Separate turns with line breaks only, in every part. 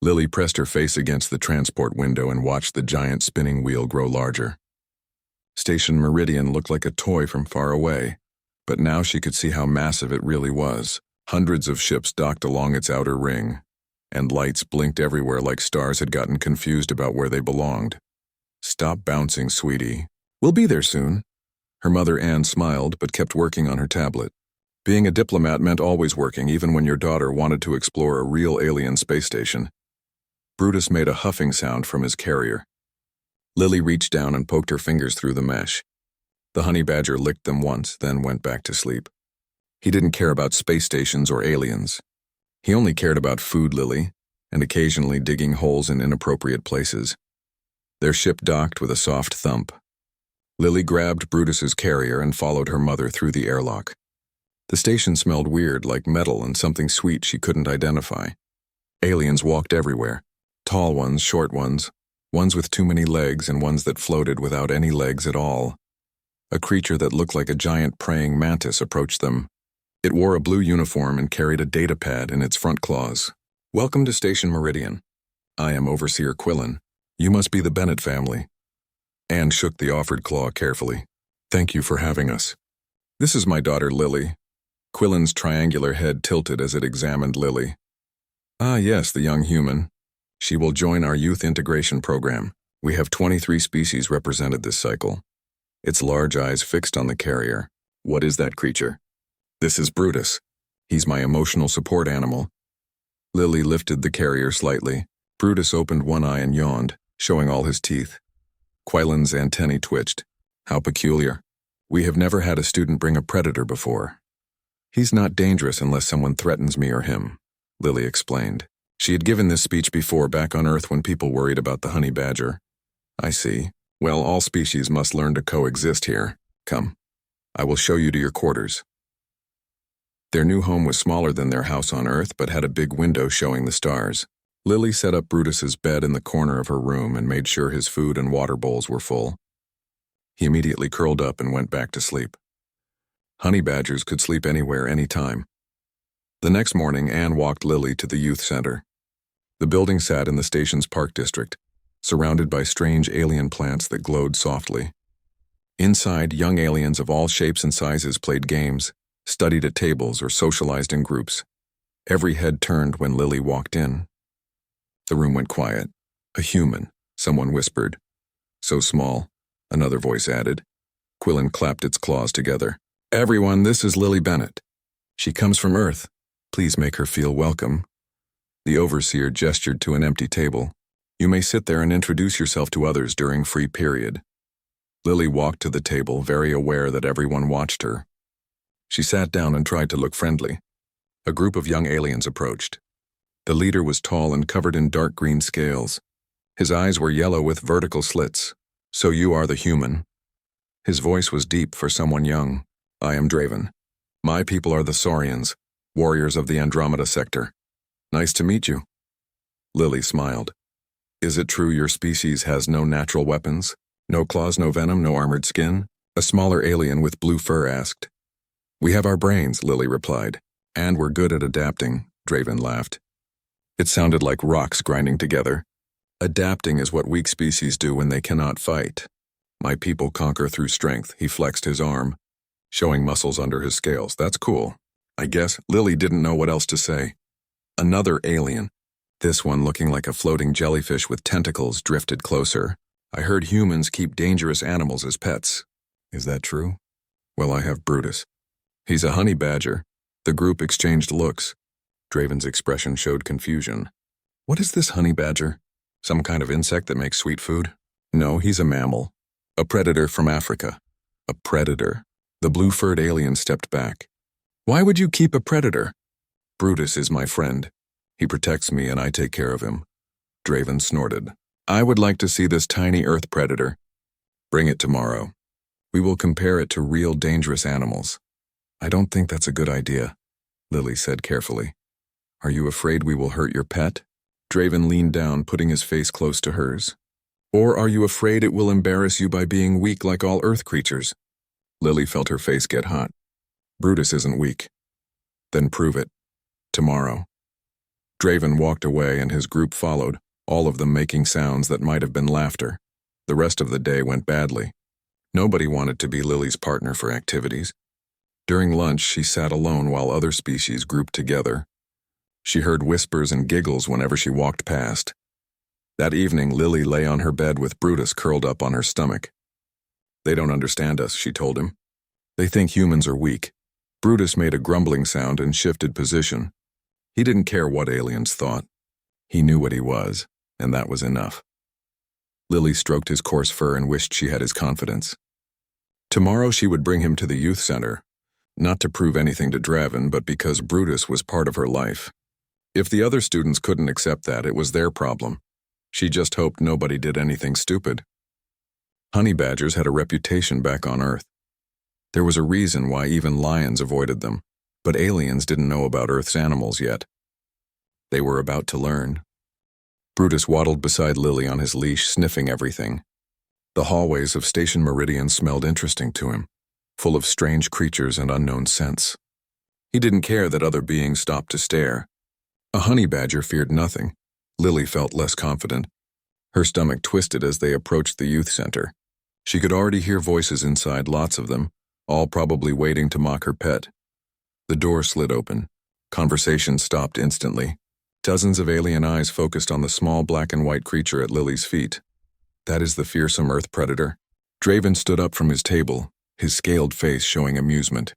Lily pressed her face against the transport window and watched the giant spinning wheel grow larger. Station Meridian looked like a toy from far away, but now she could see how massive it really was. Hundreds of ships docked along its outer ring, and lights blinked everywhere like stars had gotten confused about where they belonged. "Stop bouncing, sweetie. We'll be there soon." Her mother Anne smiled but kept working on her tablet. Being a diplomat meant always working, even when your daughter wanted to explore a real alien space station. Brutus made a huffing sound from his carrier. Lily reached down and poked her fingers through the mesh. The honey badger licked them once, then went back to sleep. He didn't care about space stations or aliens. He only cared about food, Lily, and occasionally digging holes in inappropriate places. Their ship docked with a soft thump. Lily grabbed Brutus's carrier and followed her mother through the airlock. The station smelled weird, like metal and something sweet she couldn't identify. Aliens walked everywhere. Tall ones, short ones with too many legs and ones that floated without any legs at all. A creature that looked like a giant praying mantis approached them. It wore a blue uniform and carried a data pad in its front claws. "Welcome to Station Meridian. I am Overseer Quillen. You must be the Bennett family." Anne shook the offered claw carefully. "Thank you for having us. This is my daughter Lily." Quillen's triangular head tilted as it examined Lily. "Ah yes, the young human. She will join our youth integration program. We have 23 species represented this cycle." Its large eyes fixed on the carrier. "What is that creature?" "This is Brutus. He's my emotional support animal." Lily lifted the carrier slightly. Brutus opened one eye and yawned, showing all his teeth. Quillen's antennae twitched. "How peculiar. We have never had a student bring a predator before." "He's not dangerous unless someone threatens me or him," Lily explained. She had given this speech before back on Earth when people worried about the honey badger. "I see. Well, all species must learn to coexist here. Come. I will show you to your quarters." Their new home was smaller than their house on Earth, but had a big window showing the stars. Lily set up Brutus's bed in the corner of her room and made sure his food and water bowls were full. He immediately curled up and went back to sleep. Honey badgers could sleep anywhere, anytime. The next morning, Anne walked Lily to the youth center. The building sat in the station's park district, surrounded by strange alien plants that glowed softly. Inside, young aliens of all shapes and sizes played games, studied at tables, or socialized in groups. Every head turned when Lily walked in. The room went quiet. "A human," someone whispered. "So small," another voice added. Quillen clapped its claws together. "Everyone, this is Lily Bennett. She comes from Earth. Please make her feel welcome." The overseer gestured to an empty table. "You may sit there and introduce yourself to others during free period." Lily walked to the table, very aware that everyone watched her. She sat down and tried to look friendly. A group of young aliens approached. The leader was tall and covered in dark green scales. His eyes were yellow with vertical slits. "So you are the human." His voice was deep for someone young. "I am Draven. My people are the Saurians, warriors of the Andromeda sector. Nice to meet you." Lily smiled. "Is it true your species has no natural weapons? No claws, no venom, no armored skin?" A smaller alien with blue fur asked. "We have our brains," Lily replied. "And we're good at adapting," Draven laughed. It sounded like rocks grinding together. "Adapting is what weak species do when they cannot fight. My people conquer through strength." He flexed his arm, showing muscles under his scales. "That's cool. I guess." Lily didn't know what else to say. Another alien, this one looking like a floating jellyfish with tentacles, drifted closer. "I heard humans keep dangerous animals as pets. Is that true?" "Well, I have Brutus. He's a honey badger." The group exchanged looks. Draven's expression showed confusion. "What is this honey badger? Some kind of insect that makes sweet food?" "No, he's a mammal. A predator from Africa." "A predator?" The blue-furred alien stepped back. "Why would you keep a predator?" "Brutus is my friend. He protects me and I take care of him." Draven snorted. "I would like to see this tiny Earth predator. Bring it tomorrow. We will compare it to real dangerous animals." "I don't think that's a good idea," Lily said carefully. "Are you afraid we will hurt your pet?" Draven leaned down, putting his face close to hers. "Or are you afraid it will embarrass you by being weak like all Earth creatures?" Lily felt her face get hot. "Brutus isn't weak." "Then prove it. Tomorrow." Draven walked away and his group followed, all of them making sounds that might have been laughter. The rest of the day went badly. Nobody wanted to be Lily's partner for activities. During lunch, she sat alone while other species grouped together. She heard whispers and giggles whenever she walked past. That evening, Lily lay on her bed with Brutus curled up on her stomach. "They don't understand us," she told him. "They think humans are weak." Brutus made a grumbling sound and shifted position. He didn't care what aliens thought. He knew what he was, and that was enough. Lily stroked his coarse fur and wished she had his confidence. Tomorrow she would bring him to the youth center, not to prove anything to Draven, but because Brutus was part of her life. If the other students couldn't accept that, it was their problem. She just hoped nobody did anything stupid. Honey badgers had a reputation back on Earth. There was a reason why even lions avoided them, but aliens didn't know about Earth's animals yet. They were about to learn. Brutus waddled beside Lily on his leash, sniffing everything. The hallways of Station Meridian smelled interesting to him, full of strange creatures and unknown scents. He didn't care that other beings stopped to stare. A honey badger feared nothing. Lily felt less confident. Her stomach twisted as they approached the youth center. She could already hear voices inside, lots of them, all probably waiting to mock her pet. The door slid open. Conversation stopped instantly. Dozens of alien eyes focused on the small black and white creature at Lily's feet. "That is the fearsome Earth predator." Draven stood up from his table, his scaled face showing amusement.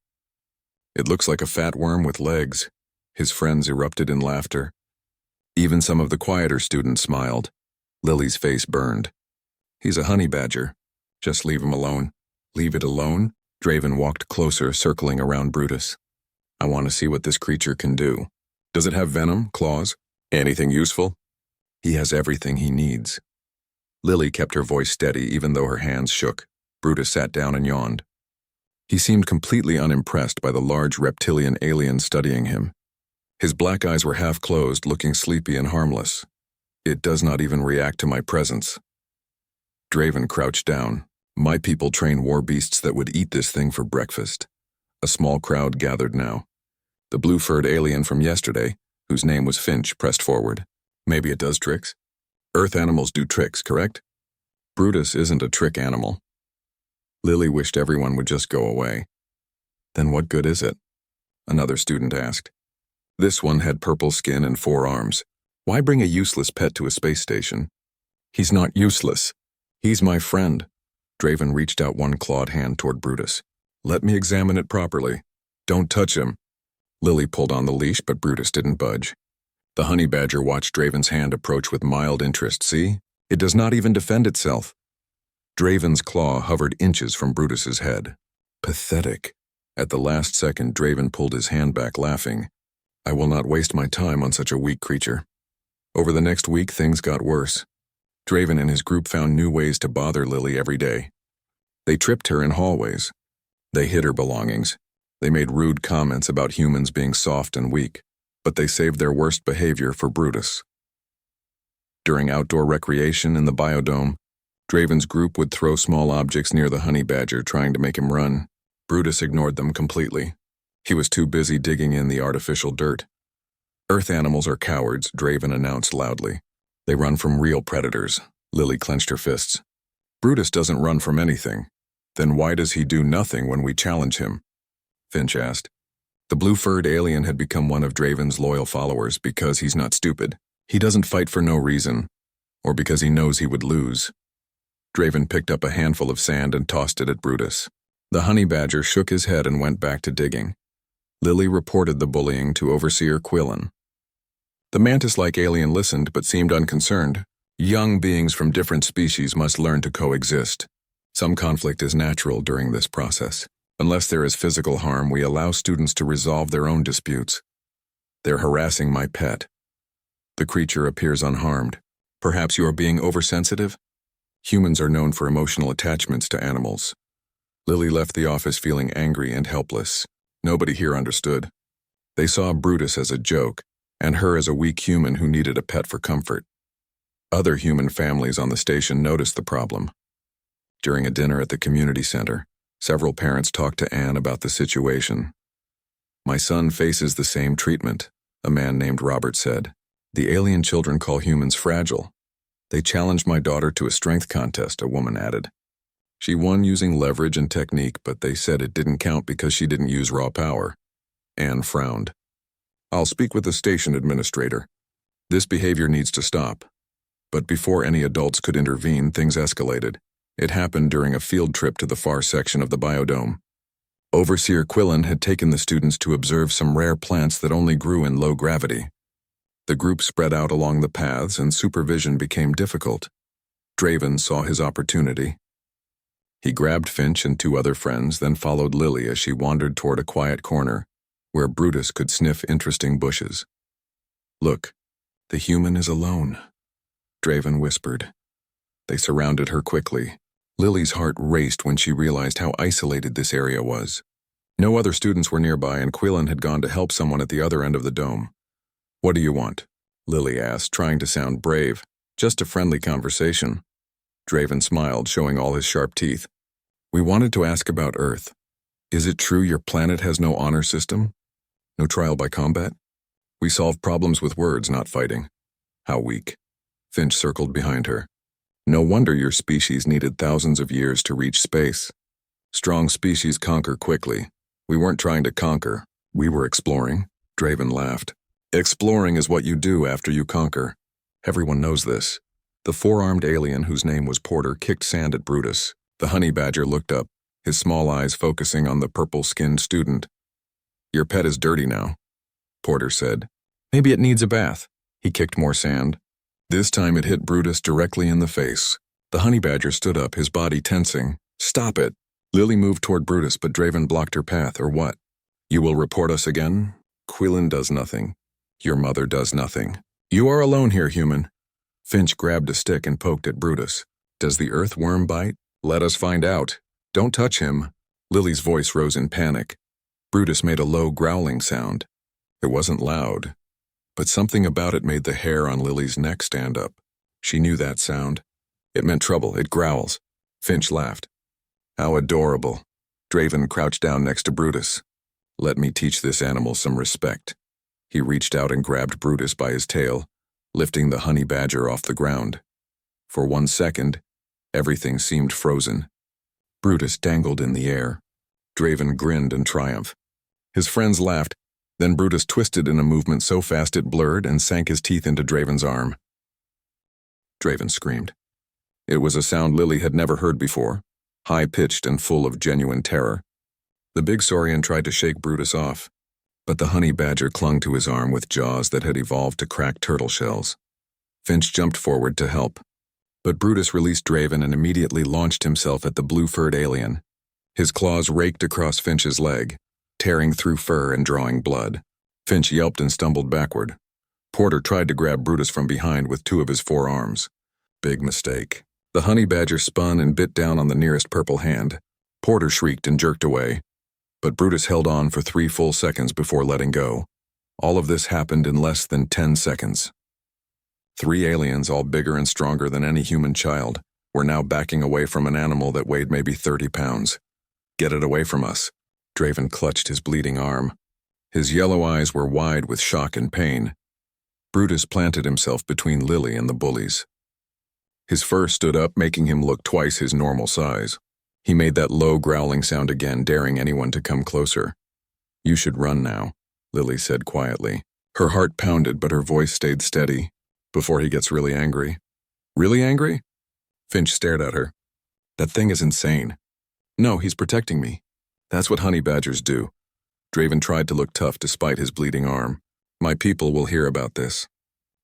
"It looks like a fat worm with legs." His friends erupted in laughter. Even some of the quieter students smiled. Lily's face burned. "He's a honey badger. Just leave him alone." "Leave it alone?" Draven walked closer, circling around Brutus. "I want to see what this creature can do. Does it have venom, claws, anything useful?" "He has everything he needs." Lily kept her voice steady even though her hands shook. Brutus sat down and yawned. He seemed completely unimpressed by the large reptilian alien studying him. His black eyes were half closed, looking sleepy and harmless. "It does not even react to my presence." Draven crouched down. "My people train war beasts that would eat this thing for breakfast." A small crowd gathered now. The blue-furred alien from yesterday, whose name was Finch, pressed forward. "Maybe it does tricks?" "Earth animals do tricks, correct?" "Brutus isn't a trick animal." Lily wished everyone would just go away. "Then what good is it?" another student asked. This one had purple skin and 4 arms. "Why bring a useless pet to a space station?" "He's not useless. He's my friend." Draven reached out one clawed hand toward Brutus. "Let me examine it properly. Don't touch him." Lily pulled on the leash, but Brutus didn't budge. The honey badger watched Draven's hand approach with mild interest. "See? It does not even defend itself." Draven's claw hovered inches from Brutus's head. Pathetic. At the last second, Draven pulled his hand back, laughing. "I will not waste my time on such a weak creature." Over the next week, things got worse. Draven and his group found new ways to bother Lily every day. They tripped her in hallways. They hid her belongings. They made rude comments about humans being soft and weak, but they saved their worst behavior for Brutus. During outdoor recreation in the biodome, Draven's group would throw small objects near the honey badger, trying to make him run. Brutus ignored them completely. He was too busy digging in the artificial dirt. "Earth animals are cowards," Draven announced loudly. "They run from real predators." Lily clenched her fists. "Brutus doesn't run from anything. Then why does he do nothing when we challenge him?" Finch asked. The blue-furred alien had become one of Draven's loyal followers because he's not stupid. He doesn't fight for no reason, or because he knows he would lose. Draven picked up a handful of sand and tossed it at Brutus. The honey badger shook his head and went back to digging. Lily reported the bullying to Overseer Quillen. The mantis-like alien listened but seemed unconcerned. Young beings from different species must learn to coexist. Some conflict is natural during this process. Unless there is physical harm, we allow students to resolve their own disputes. "They're harassing my pet." The creature appears unharmed. "Perhaps you are being oversensitive?" Humans are known for emotional attachments to animals. Lily left the office feeling angry and helpless. Nobody here understood. They saw Brutus as a joke, and her as a weak human who needed a pet for comfort. Other human families on the station noticed the problem. During a dinner at the community center, several parents talked to Anne about the situation. "My son faces the same treatment," a man named Robert said. The alien children call humans fragile. They challenged my daughter to a strength contest, a woman added. She won using leverage and technique, but they said it didn't count because she didn't use raw power. Anne frowned. I'll speak with the station administrator. This behavior needs to stop. But before any adults could intervene, things escalated. It happened during a field trip to the far section of the biodome. Overseer Quillen had taken the students to observe some rare plants that only grew in low gravity. The group spread out along the paths and supervision became difficult. Draven saw his opportunity. He grabbed Finch and two other friends, then followed Lily as she wandered toward a quiet corner, where Brutus could sniff interesting bushes. Look, the human is alone, Draven whispered. They surrounded her quickly. Lily's heart raced when she realized how isolated this area was. No other students were nearby, and Quillen had gone to help someone at the other end of the dome. What do you want? Lily asked, trying to sound brave. Just a friendly conversation. Draven smiled, showing all his sharp teeth. We wanted to ask about Earth. Is it true your planet has no honor system? No trial by combat? We solve problems with words, not fighting. How weak. Finch circled behind her. No wonder your species needed thousands of years to reach space. Strong species conquer quickly. We weren't trying to conquer. We were exploring. Draven laughed. Exploring is what you do after you conquer. Everyone knows this. The four-armed alien, whose name was Porter, kicked sand at Brutus. The honey badger looked up, his small eyes focusing on the purple-skinned student. Your pet is dirty now, Porter said. Maybe it needs a bath. He kicked more sand. This time it hit Brutus directly in the face. The honey badger stood up, his body tensing. Stop it. Lily moved toward Brutus, but Draven blocked her path, or what? You will report us again? Quillen does nothing. Your mother does nothing. You are alone here, human. Finch grabbed a stick and poked at Brutus. Does the earthworm bite? Let us find out. Don't touch him. Lily's voice rose in panic. Brutus made a low growling sound. It wasn't loud, but something about it made the hair on Lily's neck stand up. She knew that sound. It meant trouble. It growls. Finch laughed. How adorable. Draven crouched down next to Brutus. Let me teach this animal some respect. He reached out and grabbed Brutus by his tail, lifting the honey badger off the ground. For 1 second, everything seemed frozen. Brutus dangled in the air. Draven grinned in triumph. His friends laughed. Then Brutus twisted in a movement so fast it blurred and sank his teeth into Draven's arm. Draven screamed. It was a sound Lily had never heard before, high-pitched and full of genuine terror. The big saurian tried to shake Brutus off, but the honey badger clung to his arm with jaws that had evolved to crack turtle shells. Finch jumped forward to help, but Brutus released Draven and immediately launched himself at the blue-furred alien. His claws raked across Finch's leg, tearing through fur and drawing blood. Finch yelped and stumbled backward. Porter tried to grab Brutus from behind with 2 of his forearms. Big mistake. The honey badger spun and bit down on the nearest purple hand. Porter shrieked and jerked away, but Brutus held on for 3 full seconds before letting go. All of this happened in less than 10 seconds. 3 aliens, all bigger and stronger than any human child, were now backing away from an animal that weighed maybe 30 pounds. Get it away from us. Draven clutched his bleeding arm. His yellow eyes were wide with shock and pain. Brutus planted himself between Lily and the bullies. His fur stood up, making him look twice his normal size. He made that low growling sound again, daring anyone to come closer. You should run now, Lily said quietly. Her heart pounded, but her voice stayed steady. Before he gets really angry. Really angry? Finch stared at her. That thing is insane. No, he's protecting me. That's what honey badgers do. Draven tried to look tough despite his bleeding arm. My people will hear about this.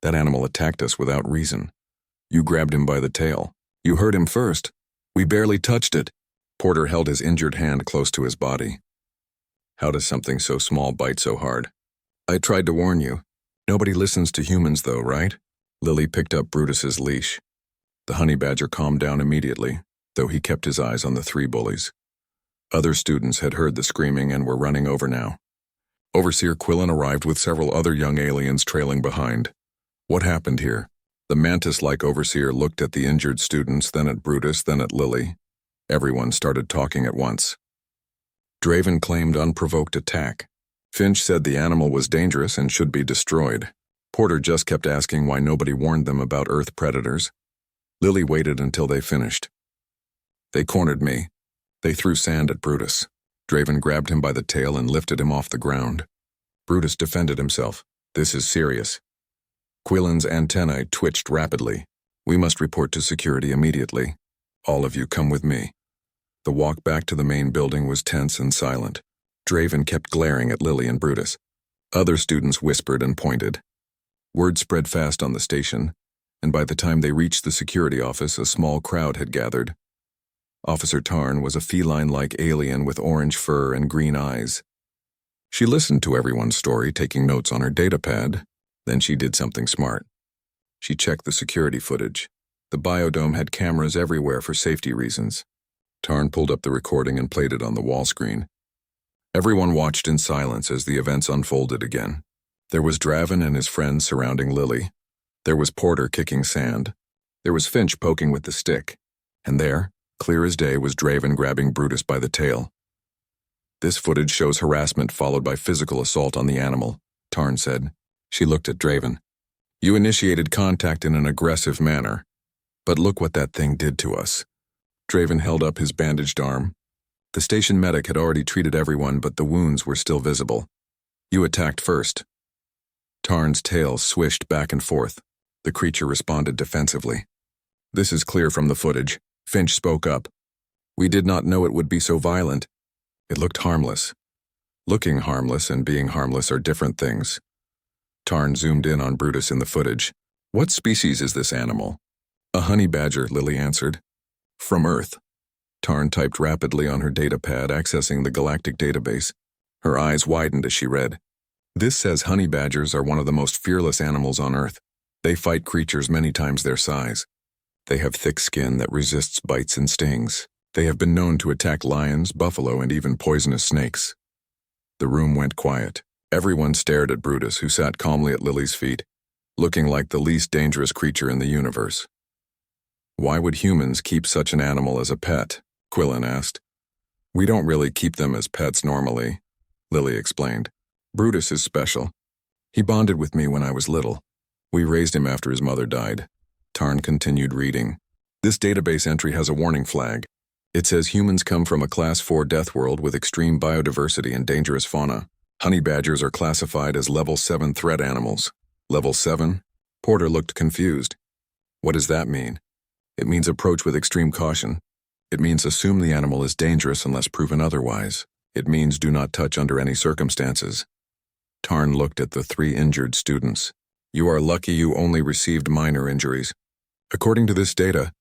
That animal attacked us without reason. You grabbed him by the tail. You hurt him first. We barely touched it. Porter held his injured hand close to his body. How does something so small bite so hard? I tried to warn you. Nobody listens to humans though, right? Lily picked up Brutus's leash. The honey badger calmed down immediately, though he kept his eyes on the 3 bullies. Other students had heard the screaming and were running over now. Overseer Quillen arrived with several other young aliens trailing behind. What happened here? The mantis-like overseer looked at the injured students, then at Brutus, then at Lily. Everyone started talking at once. Draven claimed unprovoked attack. Finch said the animal was dangerous and should be destroyed. Porter just kept asking why nobody warned them about Earth predators. Lily waited until they finished. They cornered me. They threw sand at Brutus. Draven grabbed him by the tail and lifted him off the ground. Brutus defended himself. This is serious. Quillen's antennae twitched rapidly. We must report to security immediately. All of you come with me. The walk back to the main building was tense and silent. Draven kept glaring at Lily and Brutus. Other students whispered and pointed. Word spread fast on the station, and by the time they reached the security office, a small crowd had gathered. Officer Tarn was a feline-like alien with orange fur and green eyes. She listened to everyone's story, taking notes on her datapad. Then she did something smart. She checked the security footage. The biodome had cameras everywhere for safety reasons. Tarn pulled up the recording and played it on the wall screen. Everyone watched in silence as the events unfolded again. There was Draven and his friends surrounding Lily. There was Porter kicking sand. There was Finch poking with the stick. And there, clear as day, was Draven grabbing Brutus by the tail. This footage shows harassment followed by physical assault on the animal, Tarn said. She looked at Draven. You initiated contact in an aggressive manner. But look what that thing did to us. Draven held up his bandaged arm. The station medic had already treated everyone, but the wounds were still visible. You attacked first. Tarn's tail swished back and forth. The creature responded defensively. This is clear from the footage. Finch spoke up. We did not know it would be so violent. It looked harmless. Looking harmless and being harmless are different things. Tarn zoomed in on Brutus in the footage. What species is this animal? A honey badger, Lily answered. From Earth. Tarn typed rapidly on her datapad, accessing the Galactic database. Her eyes widened as she read. This says honey badgers are one of the most fearless animals on Earth. They fight creatures many times their size. They have thick skin that resists bites and stings. They have been known to attack lions, buffalo, and even poisonous snakes. The room went quiet. Everyone stared at Brutus, who sat calmly at Lily's feet, looking like the least dangerous creature in the universe. Why would humans keep such an animal as a pet? Quillen asked. We don't really keep them as pets normally, Lily explained. Brutus is special. He bonded with me when I was little. We raised him after his mother died. Tarn continued reading. This database entry has a warning flag. It says humans come from a Class 4 death world with extreme biodiversity and dangerous fauna. Honey badgers are classified as Level 7 threat animals. Level 7? Porter looked confused. What does that mean? It means approach with extreme caution. It means assume the animal is dangerous unless proven otherwise. It means do not touch under any circumstances. Tarn looked at the 3 injured students. You are lucky you only received minor injuries. According to this data,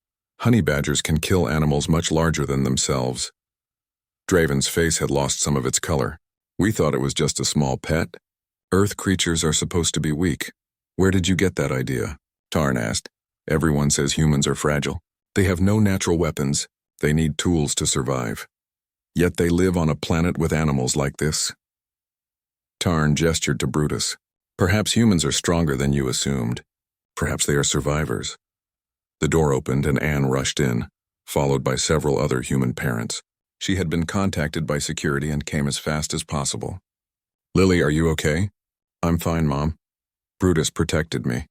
honey badgers can kill animals much larger than themselves. Draven's face had lost some of its color. We thought it was just a small pet. Earth creatures are supposed to be weak. Where did you get that idea? Tarn asked. Everyone says humans are fragile. They have no natural weapons. They need tools to survive. Yet they live on a planet with animals like this. Tarn gestured to Brutus. Perhaps humans are stronger than you assumed. Perhaps they are survivors. The door opened and Anne rushed in, followed by several other human parents. She had been contacted by security and came as fast as possible. Lily, are you okay? I'm fine, Mom. Brutus protected me.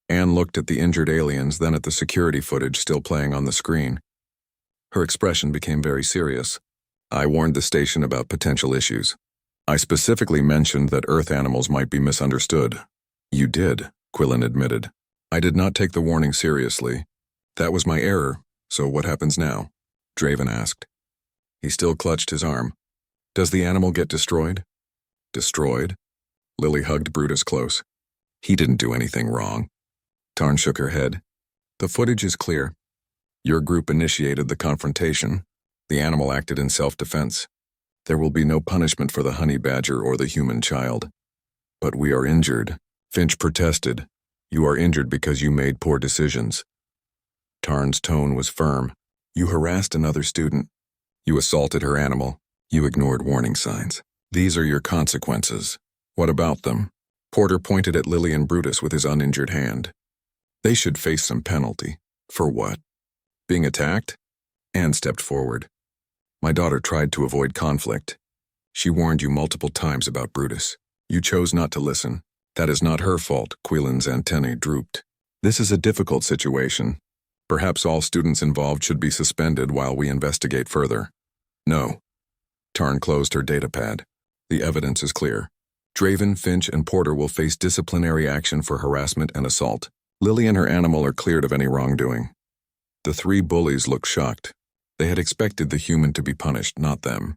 Anne looked at the injured aliens, then at the security footage still playing on the screen. Her expression became very serious. I warned the station about potential issues. I specifically mentioned that Earth animals might be misunderstood. You did, Quillen admitted. I did not take the warning seriously. That was my error, so what happens now? Draven asked. He still clutched his arm. Does the animal get destroyed? Destroyed? Lily hugged Brutus close. He didn't do anything wrong. Tarn shook her head. The footage is clear. Your group initiated the confrontation. The animal acted in self-defense. There will be no punishment for the honey badger or the human child. But we are injured. Finch protested. You are injured because you made poor decisions. Tarn's tone was firm. You harassed another student. You assaulted her animal. You ignored warning signs. These are your consequences. What about them? Porter pointed at Lily and Brutus with his uninjured hand. They should face some penalty. For what? Being attacked? Anne stepped forward. My daughter tried to avoid conflict. She warned you multiple times about Brutus. You chose not to listen. That is not her fault, Quillen's antennae drooped. This is a difficult situation. Perhaps all students involved should be suspended while we investigate further. No. Tarn closed her datapad. The evidence is clear. Draven, Finch, and Porter will face disciplinary action for harassment and assault. Lily and her animal are cleared of any wrongdoing. The three bullies looked shocked. They had expected the human to be punished, not them.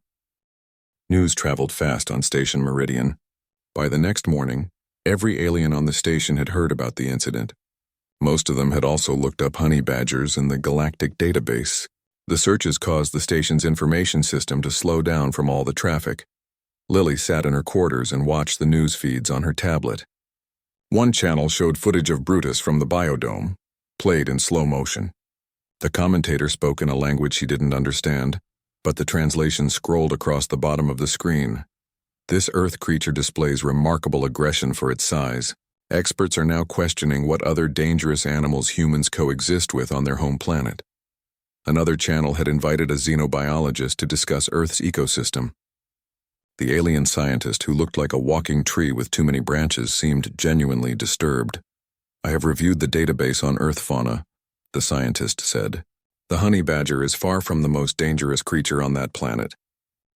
News traveled fast on Station Meridian. By the next morning, every alien on the station had heard about the incident. Most of them had also looked up honey badgers in the Galactic database. The searches caused the station's information system to slow down from all the traffic. Lily sat in her quarters and watched the news feeds on her tablet. One channel showed footage of Brutus from the biodome, played in slow motion. The commentator spoke in a language she didn't understand, but the translation scrolled across the bottom of the screen. This Earth creature displays remarkable aggression for its size. Experts are now questioning what other dangerous animals humans coexist with on their home planet. Another channel had invited a xenobiologist to discuss Earth's ecosystem. The alien scientist, who looked like a walking tree with too many branches, seemed genuinely disturbed. I have reviewed the database on Earth fauna, the scientist said. The honey badger is far from the most dangerous creature on that planet.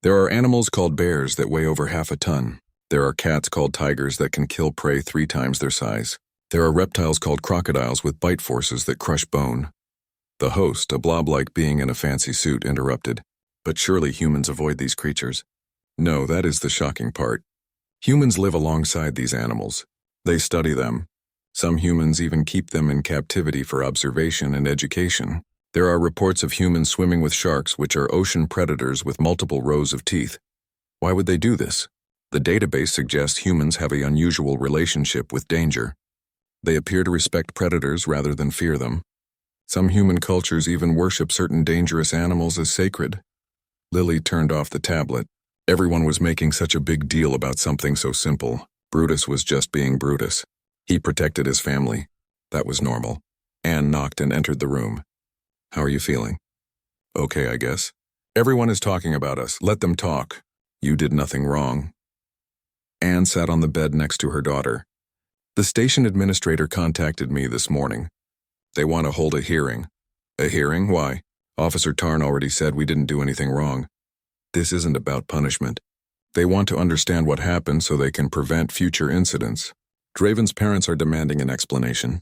There are animals called bears that weigh over half a ton. There are cats called tigers that can kill prey 3 times their size. There are reptiles called crocodiles with bite forces that crush bone. The host, a blob-like being in a fancy suit, interrupted. But surely humans avoid these creatures. No, that is the shocking part. Humans live alongside these animals. They study them. Some humans even keep them in captivity for observation and education. There are reports of humans swimming with sharks, which are ocean predators with multiple rows of teeth. Why would they do this? The database suggests humans have an unusual relationship with danger. They appear to respect predators rather than fear them. Some human cultures even worship certain dangerous animals as sacred. Lily turned off the tablet. Everyone was making such a big deal about something so simple. Brutus was just being Brutus. He protected his family. That was normal. Anne knocked and entered the room. How are you feeling? Okay, I guess. Everyone is talking about us. Let them talk. You did nothing wrong. Anne sat on the bed next to her daughter. The station administrator contacted me this morning. They want to hold a hearing. A hearing? Why? Officer Tarn already said we didn't do anything wrong. This isn't about punishment. They want to understand what happened so they can prevent future incidents. Draven's parents are demanding an explanation.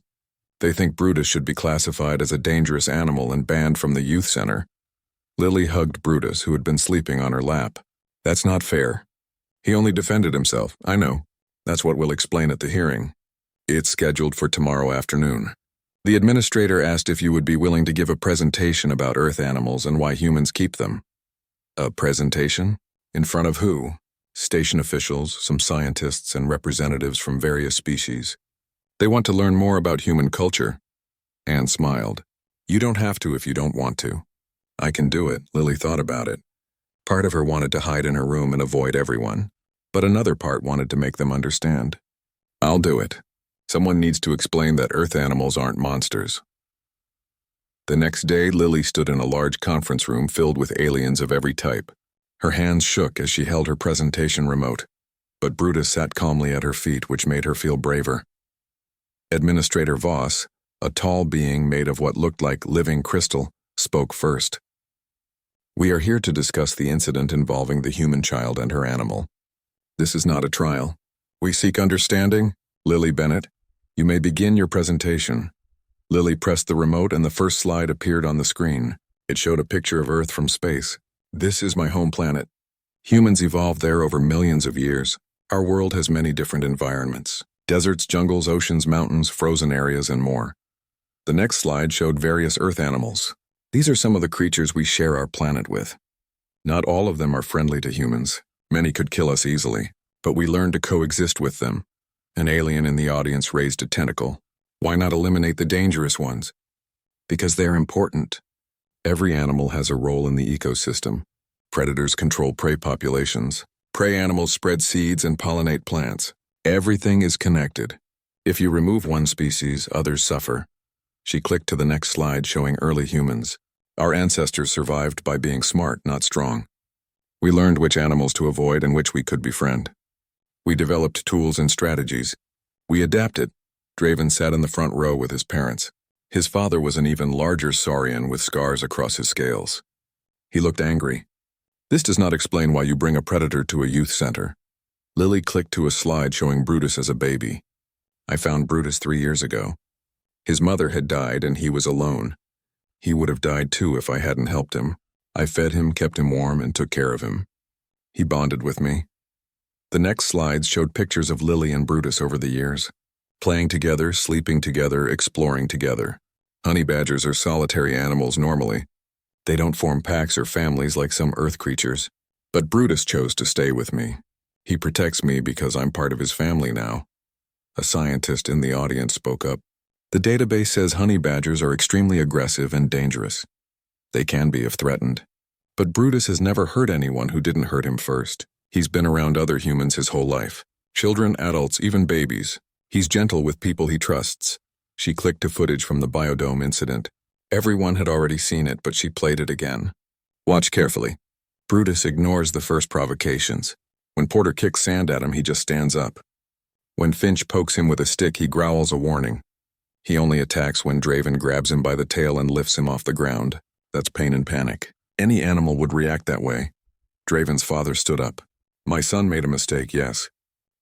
They think Brutus should be classified as a dangerous animal and banned from the youth center. Lily hugged Brutus, who had been sleeping on her lap. That's not fair. He only defended himself, I know. That's what we'll explain at the hearing. It's scheduled for tomorrow afternoon. The administrator asked if you would be willing to give a presentation about Earth animals and why humans keep them. A presentation? In front of who? Station officials, some scientists, and representatives from various species. They want to learn more about human culture. Anne smiled. You don't have to if you don't want to. I can do it. Lily thought about it. Part of her wanted to hide in her room and avoid everyone, but another part wanted to make them understand. I'll do it. Someone needs to explain that Earth animals aren't monsters. The next day, Lily stood in a large conference room filled with aliens of every type. Her hands shook as she held her presentation remote, but Brutus sat calmly at her feet, which made her feel braver. Administrator Voss, a tall being made of what looked like living crystal, spoke first. We are here to discuss the incident involving the human child and her animal. This is not a trial. We seek understanding. Lily Bennett, you may begin your presentation. Lily pressed the remote and the first slide appeared on the screen. It showed a picture of Earth from space. This is my home planet. Humans evolved there over millions of years. Our world has many different environments. Deserts, jungles, oceans, mountains, frozen areas, and more. The next slide showed various Earth animals. These are some of the creatures we share our planet with. Not all of them are friendly to humans. Many could kill us easily, but we learn to coexist with them. An alien in the audience raised a tentacle. Why not eliminate the dangerous ones? Because they're important. Every animal has a role in the ecosystem. Predators control prey populations. Prey animals spread seeds and pollinate plants. Everything is connected. If you remove one species, others suffer. She clicked to the next slide showing early humans. Our ancestors survived by being smart, not strong. We learned which animals to avoid and which we could befriend. We developed tools and strategies. We adapted. Draven sat in the front row with his parents. His father was an even larger saurian with scars across his scales. He looked angry. This does not explain why you bring a predator to a youth center. Lily clicked to a slide showing Brutus as a baby. I found Brutus 3 years ago. His mother had died and he was alone. He would have died too if I hadn't helped him. I fed him, kept him warm, and took care of him. He bonded with me. The next slides showed pictures of Lily and Brutus over the years. Playing together, sleeping together, exploring together. Honey badgers are solitary animals normally. They don't form packs or families like some Earth creatures. But Brutus chose to stay with me. He protects me because I'm part of his family now. A scientist in the audience spoke up. The database says honey badgers are extremely aggressive and dangerous. They can be if threatened. But Brutus has never hurt anyone who didn't hurt him first. He's been around other humans his whole life. Children, adults, even babies. He's gentle with people he trusts. She clicked to footage from the biodome incident. Everyone had already seen it, but she played it again. Watch carefully. Brutus ignores the first provocations. When Porter kicks sand at him, he just stands up. When Finch pokes him with a stick, he growls a warning. He only attacks when Draven grabs him by the tail and lifts him off the ground. That's pain and panic. Any animal would react that way. Draven's father stood up. My son made a mistake, yes.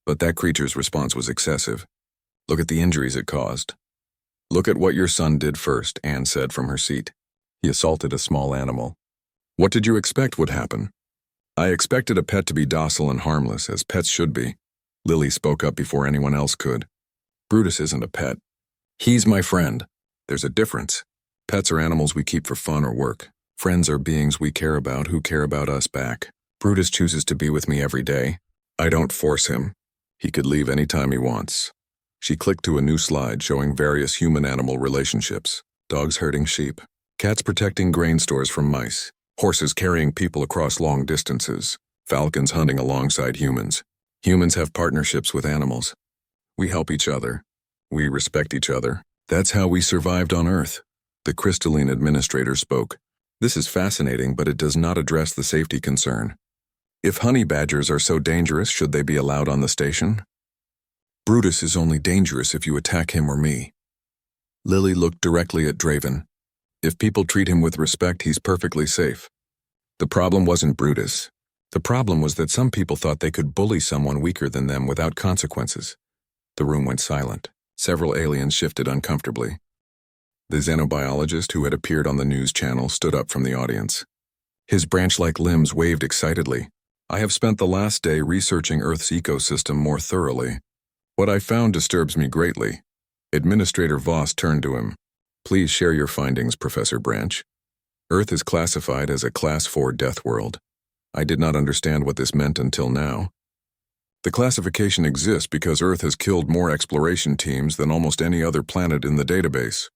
But that creature's response was excessive. Look at the injuries it caused. Look at what your son did first, Anne said from her seat. He assaulted a small animal. What did you expect would happen? I expected a pet to be docile and harmless, as pets should be. Lily spoke up before anyone else could. Brutus isn't a pet. He's my friend. There's a difference. Pets are animals we keep for fun or work. Friends are beings we care about who care about us back. Brutus chooses to be with me every day. I don't force him. He could leave any time he wants. She clicked to a new slide showing various human-animal relationships. Dogs herding sheep. Cats protecting grain stores from mice. Horses carrying people across long distances. Falcons hunting alongside humans. Humans have partnerships with animals. We help each other. We respect each other. That's how we survived on Earth. The crystalline administrator spoke. This is fascinating, but it does not address the safety concern. If honey badgers are so dangerous, should they be allowed on the station? Brutus is only dangerous if you attack him or me. Lily looked directly at Draven. If people treat him with respect, he's perfectly safe. The problem wasn't Brutus. The problem was that some people thought they could bully someone weaker than them without consequences. The room went silent. Several aliens shifted uncomfortably. The xenobiologist who had appeared on the news channel stood up from the audience. His branch-like limbs waved excitedly. I have spent the last day researching Earth's ecosystem more thoroughly. What I found disturbs me greatly. Administrator Voss turned to him. Please share your findings, Professor Branch. Earth is classified as a Class 4 death world. I did not understand what this meant until now. The classification exists because Earth has killed more exploration teams than almost any other planet in the database.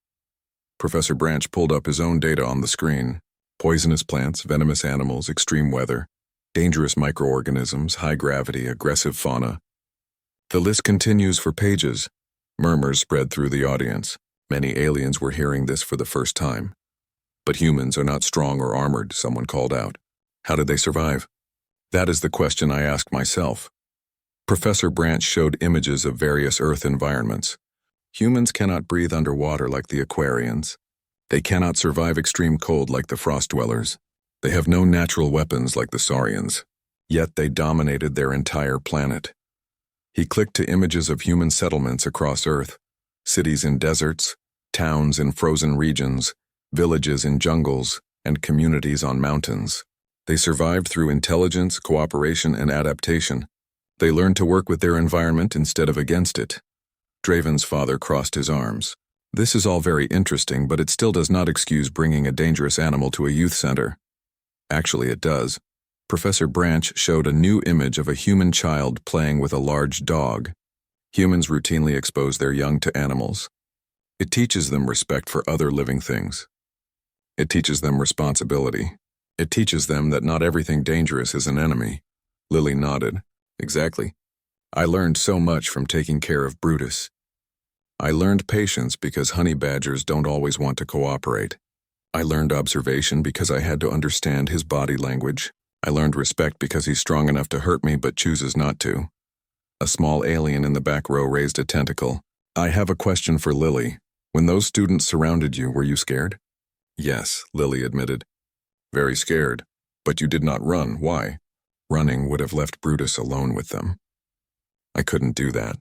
Professor Branch pulled up his own data on the screen. Poisonous plants, venomous animals, extreme weather, dangerous microorganisms, high gravity, aggressive fauna. The list continues for pages. Murmurs spread through the audience. Many aliens were hearing this for the first time. But humans are not strong or armored, someone called out. How did they survive? That is the question I asked myself. Professor Branch showed images of various Earth environments. Humans cannot breathe underwater like the Aquarians. They cannot survive extreme cold like the Frost Dwellers. They have no natural weapons like the Saurians. Yet they dominated their entire planet. He clicked to images of human settlements across Earth. Cities in deserts, towns in frozen regions, villages in jungles, and communities on mountains. They survived through intelligence, cooperation, and adaptation. They learned to work with their environment instead of against it. Draven's father crossed his arms. This is all very interesting, but it still does not excuse bringing a dangerous animal to a youth center. Actually, it does. Professor Branch showed a new image of a human child playing with a large dog. Humans routinely expose their young to animals. It teaches them respect for other living things. It teaches them responsibility. It teaches them that not everything dangerous is an enemy. Lily nodded. Exactly. I learned so much from taking care of Brutus. I learned patience because honey badgers don't always want to cooperate. I learned observation because I had to understand his body language. I learned respect because he's strong enough to hurt me but chooses not to. A small alien in the back row raised a tentacle. I have a question for Lily. When those students surrounded you, were you scared? Yes, Lily admitted. Very scared. But you did not run. Why? Running would have left Brutus alone with them. I couldn't do that.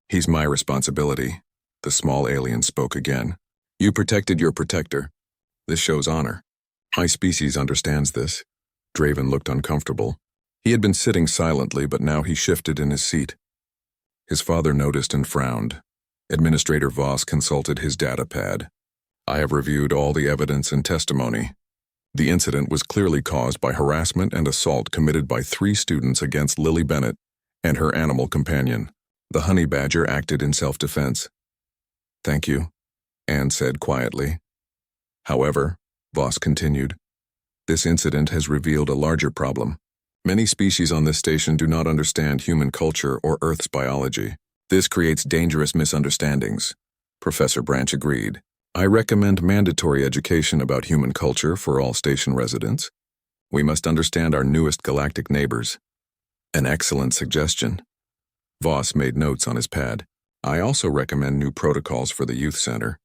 He's my responsibility. The small alien spoke again. You protected your protector. This shows honor. My species understands this. Draven looked uncomfortable. He had been sitting silently, but now he shifted in his seat. His father noticed and frowned. Administrator Voss consulted his data pad. I have reviewed all the evidence and testimony. The incident was clearly caused by harassment and assault committed by 3 students against Lily Bennett and her animal companion. The honey badger acted in self-defense. Thank you, Anne said quietly. However, Voss continued, this incident has revealed a larger problem. Many species on this station do not understand human culture or Earth's biology. This creates dangerous misunderstandings. Professor Branch agreed. I recommend mandatory education about human culture for all station residents. We must understand our newest galactic neighbors. An excellent suggestion. Voss made notes on his pad. I also recommend new protocols for the youth center.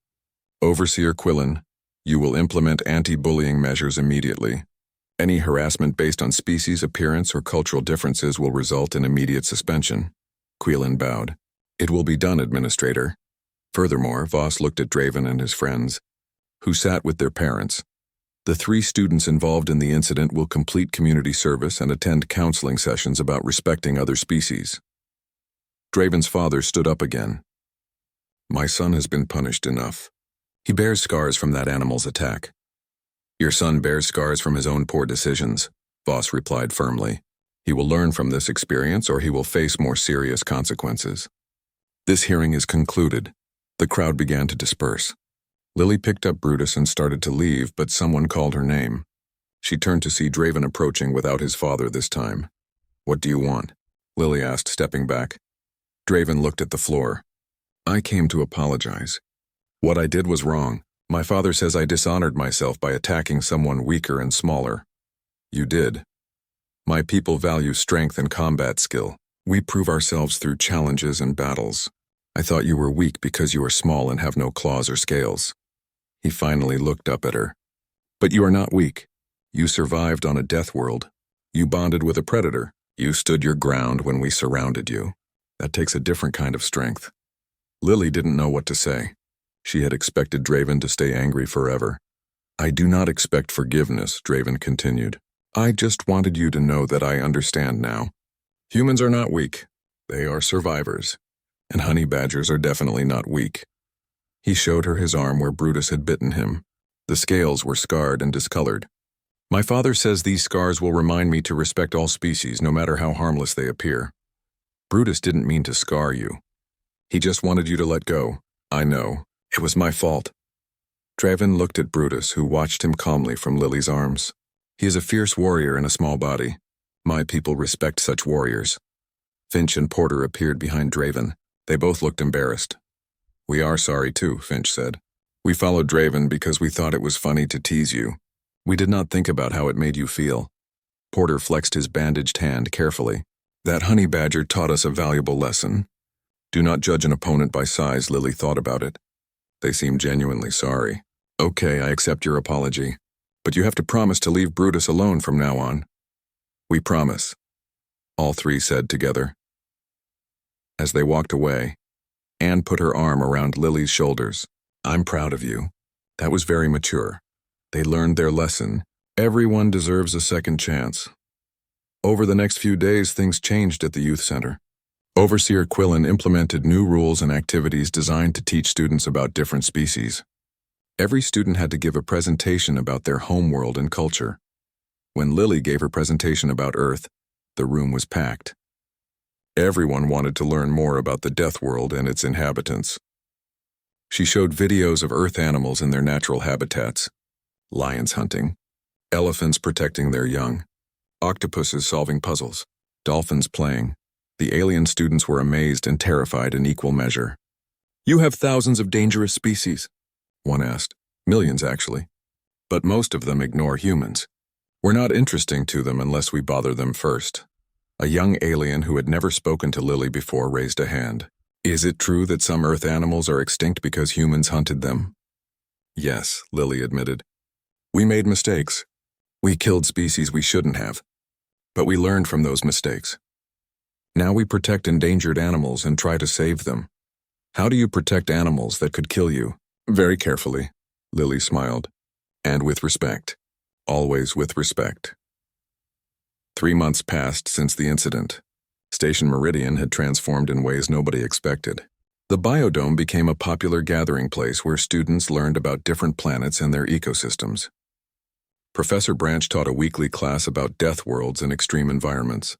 Overseer Quillen, you will implement anti-bullying measures immediately. Any harassment based on species, appearance, or cultural differences will result in immediate suspension. Quillen bowed. It will be done, Administrator. Furthermore, Voss looked at Draven and his friends, who sat with their parents. The 3 students involved in the incident will complete community service and attend counseling sessions about respecting other species. Draven's father stood up again. My son has been punished enough. He bears scars from that animal's attack. Your son bears scars from his own poor decisions, Voss replied firmly. He will learn from this experience or he will face more serious consequences. This hearing is concluded. The crowd began to disperse. Lily picked up Brutus and started to leave, but someone called her name. She turned to see Draven approaching without his father this time. What do you want? Lily asked, stepping back. Draven looked at the floor. I came to apologize. What I did was wrong. My father says I dishonored myself by attacking someone weaker and smaller. You did. My people value strength and combat skill. We prove ourselves through challenges and battles. I thought you were weak because you are small and have no claws or scales. He finally looked up at her. But you are not weak. You survived on a death world. You bonded with a predator. You stood your ground when we surrounded you. That takes a different kind of strength. Lily didn't know what to say. She had expected Draven to stay angry forever. I do not expect forgiveness, Draven continued. I just wanted you to know that I understand now. Humans are not weak. They are survivors. And honey badgers are definitely not weak. He showed her his arm where Brutus had bitten him. The scales were scarred and discolored. My father says these scars will remind me to respect all species, no matter how harmless they appear. Brutus didn't mean to scar you. He just wanted you to let go. I know. It was my fault. Draven looked at Brutus, who watched him calmly from Lily's arms. He is a fierce warrior in a small body. My people respect such warriors. Finch and Porter appeared behind Draven. They both looked embarrassed. We are sorry too, Finch said. We followed Draven because we thought it was funny to tease you. We did not think about how it made you feel. Porter flexed his bandaged hand carefully. That honey badger taught us a valuable lesson. Do not judge an opponent by size, Lily thought about it. They seemed genuinely sorry. Okay, I accept your apology. But you have to promise to leave Brutus alone from now on. We promise, all 3 said together. As they walked away, Anne put her arm around Lily's shoulders. I'm proud of you. That was very mature. They learned their lesson. Everyone deserves a second chance. Over the next few days, things changed at the youth center. Overseer Quillen implemented new rules and activities designed to teach students about different species. Every student had to give a presentation about their homeworld and culture. When Lily gave her presentation about Earth, the room was packed. Everyone wanted to learn more about the Death World and its inhabitants. She showed videos of Earth animals in their natural habitats. Lions hunting, elephants protecting their young, octopuses solving puzzles, dolphins playing. The alien students were amazed and terrified in equal measure. You have thousands of dangerous species, one asked. Millions, actually. But most of them ignore humans. We're not interesting to them unless we bother them first. A young alien who had never spoken to Lily before raised a hand. Is it true that some Earth animals are extinct because humans hunted them? Yes, Lily admitted. We made mistakes. We killed species we shouldn't have. But we learned from those mistakes. Now we protect endangered animals and try to save them. How do you protect animals that could kill you? Very carefully, Lily smiled. And with respect. Always with respect. 3 months passed since the incident. Station Meridian had transformed in ways nobody expected. The biodome became a popular gathering place where students learned about different planets and their ecosystems. Professor Branch taught a weekly class about death worlds and extreme environments.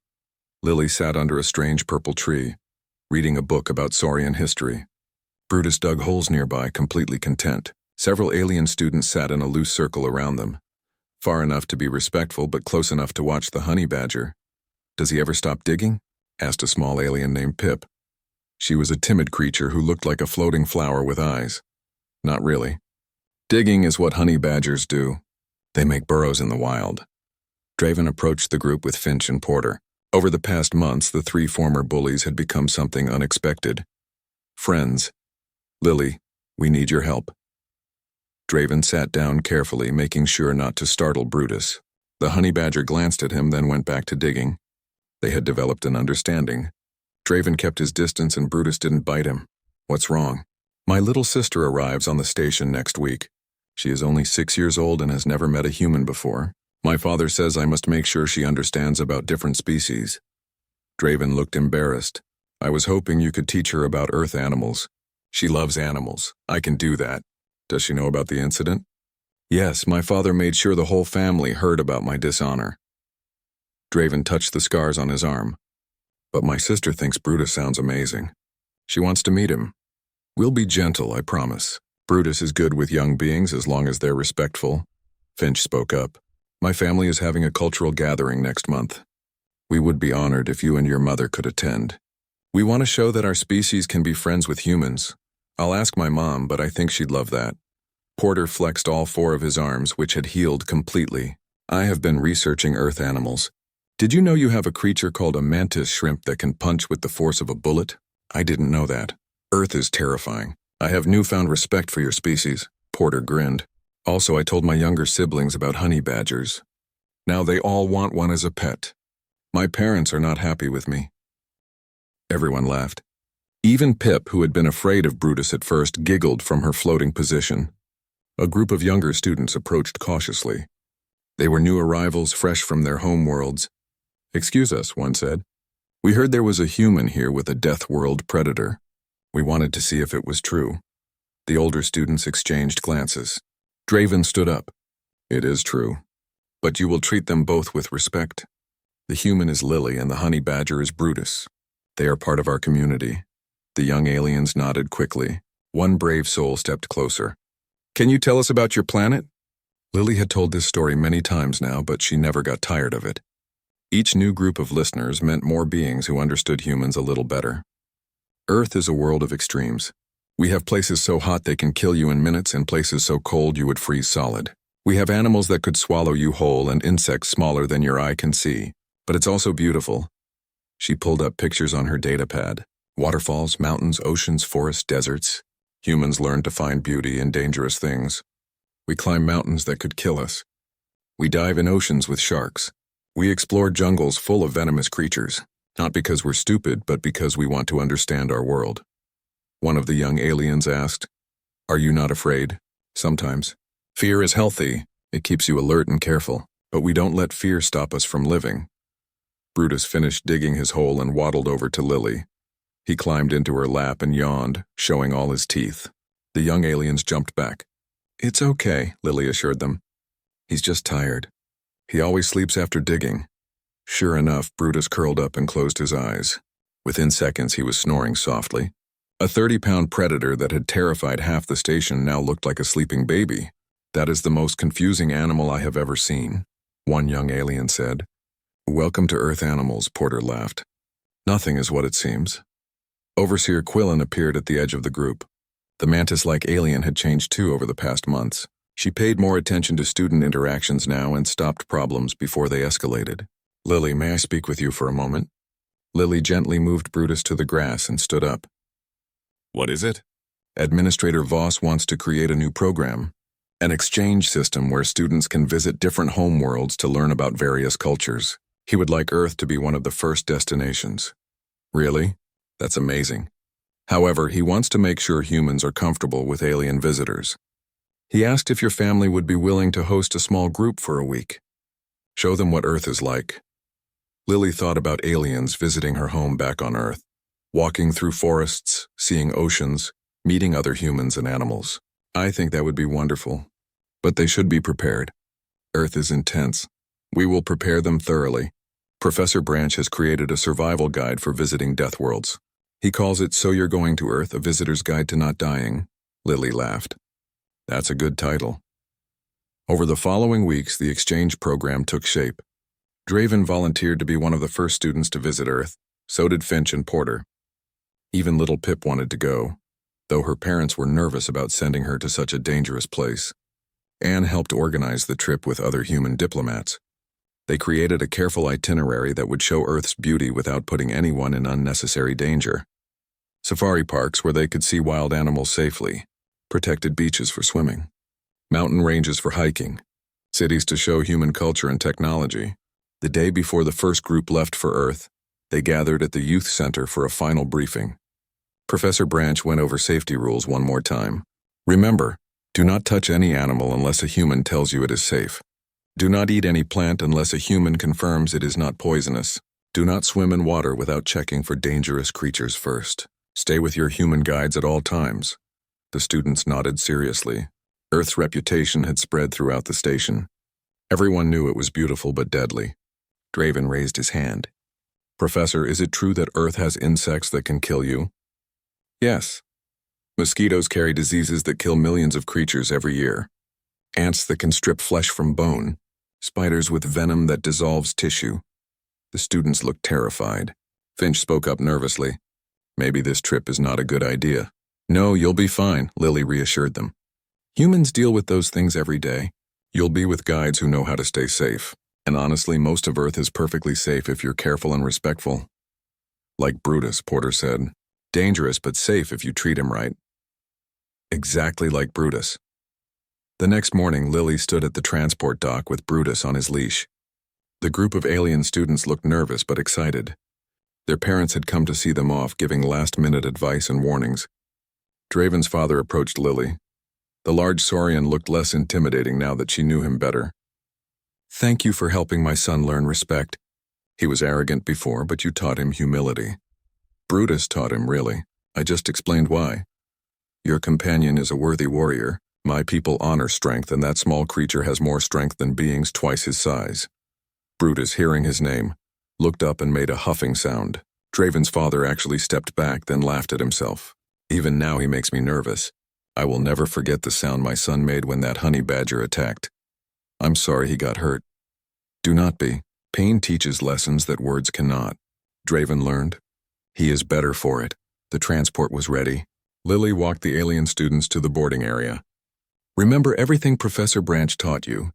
Lily sat under a strange purple tree, reading a book about Saurian history. Brutus dug holes nearby, completely content. Several alien students sat in a loose circle around them, far enough to be respectful but close enough to watch the honey badger. Does he ever stop digging? Asked a small alien named Pip. She was a timid creature who looked like a floating flower with eyes. Not really. Digging is what honey badgers do. They make burrows in the wild. Draven approached the group with Finch and Porter. Over the past months, the 3 former bullies had become something unexpected. Friends. Lily, we need your help. Draven sat down carefully, making sure not to startle Brutus. The honey badger glanced at him, then went back to digging. They had developed an understanding. Draven kept his distance and Brutus didn't bite him. What's wrong? My little sister arrives on the station next week. She is only 6 years old and has never met a human before. My father says I must make sure she understands about different species. Draven looked embarrassed. I was hoping you could teach her about Earth animals. She loves animals. I can do that. Does she know about the incident? Yes, my father made sure the whole family heard about my dishonor. Draven touched the scars on his arm. But my sister thinks Brutus sounds amazing. She wants to meet him. We'll be gentle, I promise. Brutus is good with young beings as long as they're respectful. Finch spoke up. My family is having a cultural gathering next month. We would be honored if you and your mother could attend. We want to show that our species can be friends with humans. I'll ask my mom, but I think she'd love that. Porter flexed all 4 of his arms, which had healed completely. I have been researching Earth animals. Did you know you have a creature called a mantis shrimp that can punch with the force of a bullet? I didn't know that. Earth is terrifying. I have newfound respect for your species. Porter grinned. Also, I told my younger siblings about honey badgers. Now they all want one as a pet. My parents are not happy with me. Everyone laughed. Even Pip, who had been afraid of Brutus at first, giggled from her floating position. A group of younger students approached cautiously. They were new arrivals, fresh from their home worlds. Excuse us, one said. We heard there was a human here with a death world predator. We wanted to see if it was true. The older students exchanged glances. Draven stood up. It is true. But you will treat them both with respect. The human is Lily and the honey badger is Brutus. They are part of our community. The young aliens nodded quickly. One brave soul stepped closer. Can you tell us about your planet? Lily had told this story many times now, but she never got tired of it. Each new group of listeners meant more beings who understood humans a little better. Earth is a world of extremes. We have places so hot they can kill you in minutes and places so cold you would freeze solid. We have animals that could swallow you whole and insects smaller than your eye can see. But it's also beautiful. She pulled up pictures on her datapad. Waterfalls, mountains, oceans, forests, deserts. Humans learned to find beauty in dangerous things. We climb mountains that could kill us. We dive in oceans with sharks. We explore jungles full of venomous creatures, not because we're stupid, but because we want to understand our world. One of the young aliens asked, Are you not afraid? Sometimes. Fear is healthy. It keeps you alert and careful, but we don't let fear stop us from living. Brutus finished digging his hole and waddled over to Lily. He climbed into her lap and yawned, showing all his teeth. The young aliens jumped back. It's okay, Lily assured them. He's just tired. He always sleeps after digging. Sure enough, Brutus curled up and closed his eyes. Within seconds, he was snoring softly. A 30-pound predator that had terrified half the station now looked like a sleeping baby. That is the most confusing animal I have ever seen, one young alien said. Welcome to Earth animals, Porter laughed. Nothing is what it seems. Overseer Quillen appeared at the edge of the group. The mantis-like alien had changed too over the past months. She paid more attention to student interactions now and stopped problems before they escalated. Lily, may I speak with you for a moment? Lily gently moved Brutus to the grass and stood up. What is it? Administrator Voss wants to create a new program, an exchange system where students can visit different homeworlds to learn about various cultures. He would like Earth to be one of the first destinations. Really? That's amazing. However, he wants to make sure humans are comfortable with alien visitors. He asked if your family would be willing to host a small group for a week. Show them what Earth is like. Lily thought about aliens visiting her home back on Earth, walking through forests, seeing oceans, meeting other humans and animals. I think that would be wonderful. But they should be prepared. Earth is intense. We will prepare them thoroughly. Professor Branch has created a survival guide for visiting death worlds. He calls it So You're Going to Earth, A Visitor's Guide to Not Dying. Lily laughed. That's a good title. Over the following weeks, the exchange program took shape. Draven volunteered to be one of the first students to visit Earth. So did Finch and Porter. Even little Pip wanted to go, though her parents were nervous about sending her to such a dangerous place. Anne helped organize the trip with other human diplomats. They created a careful itinerary that would show Earth's beauty without putting anyone in unnecessary danger. Safari parks where they could see wild animals safely, protected beaches for swimming, mountain ranges for hiking, cities to show human culture and technology. The day before the first group left for Earth, they gathered at the youth center for a final briefing. Professor Branch went over safety rules one more time. Remember, do not touch any animal unless a human tells you it is safe. Do not eat any plant unless a human confirms it is not poisonous. Do not swim in water without checking for dangerous creatures first. Stay with your human guides at all times. The students nodded seriously. Earth's reputation had spread throughout the station. Everyone knew it was beautiful but deadly. Draven raised his hand. Professor, is it true that Earth has insects that can kill you? Yes. Mosquitoes carry diseases that kill millions of creatures every year. Ants that can strip flesh from bone. Spiders with venom that dissolves tissue. The students looked terrified. Finch spoke up nervously. Maybe this trip is not a good idea. No, you'll be fine, Lily reassured them. Humans deal with those things every day. You'll be with guides who know how to stay safe. And honestly, most of Earth is perfectly safe if you're careful and respectful. Like Brutus, Porter said. Dangerous but safe if you treat him right. Exactly like Brutus. The next morning, Lily stood at the transport dock with Brutus on his leash. The group of alien students looked nervous but excited. Their parents had come to see them off, giving last-minute advice and warnings. Draven's father approached Lily. The large Saurian looked less intimidating now that she knew him better. Thank you for helping my son learn respect. He was arrogant before, but you taught him humility. Brutus taught him, really. I just explained why. Your companion is a worthy warrior. My people honor strength, and that small creature has more strength than beings twice his size. Brutus, hearing his name, looked up and made a huffing sound. Draven's father actually stepped back, then laughed at himself. Even now he makes me nervous. I will never forget the sound my son made when that honey badger attacked. I'm sorry he got hurt. Do not be. Pain teaches lessons that words cannot. Draven learned. He is better for it. The transport was ready. Lily walked the alien students to the boarding area. Remember everything Professor Branch taught you.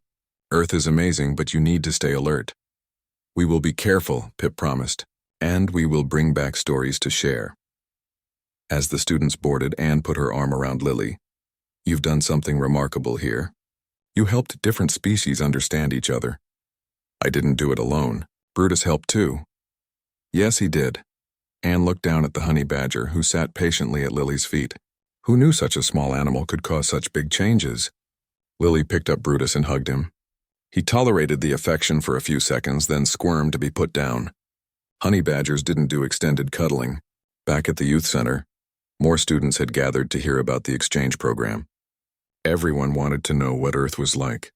Earth is amazing, but you need to stay alert. We will be careful, Pip promised, and we will bring back stories to share. As the students boarded, Anne put her arm around Lily. You've done something remarkable here. You helped different species understand each other. I didn't do it alone. Brutus helped too. Yes, he did. Anne looked down at the honey badger, who sat patiently at Lily's feet. Who knew such a small animal could cause such big changes? Lily picked up Brutus and hugged him. He tolerated the affection for a few seconds, then squirmed to be put down. Honey badgers didn't do extended cuddling. Back at the youth center, more students had gathered to hear about the exchange program. Everyone wanted to know what Earth was like.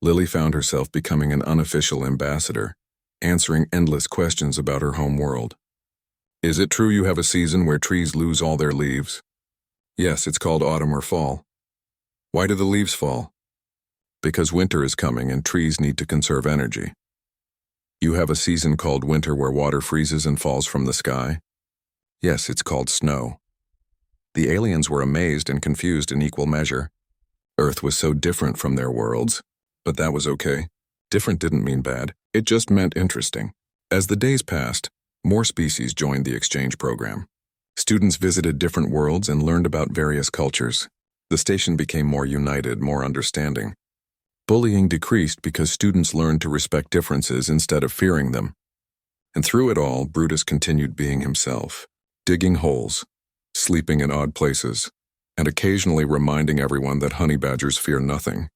Lily found herself becoming an unofficial ambassador, answering endless questions about her home world. Is it true you have a season where trees lose all their leaves? Yes, it's called autumn or fall. Why do the leaves fall? Because winter is coming and trees need to conserve energy. You have a season called winter where water freezes and falls from the sky? Yes, it's called snow. The aliens were amazed and confused in equal measure. Earth was so different from their worlds, but that was okay. Different didn't mean bad, it just meant interesting. As the days passed, more species joined the exchange program. Students visited different worlds and learned about various cultures. The station became more united, more understanding. Bullying decreased because students learned to respect differences instead of fearing them. And through it all, Brutus continued being himself, digging holes, sleeping in odd places, and occasionally reminding everyone that honey badgers fear nothing.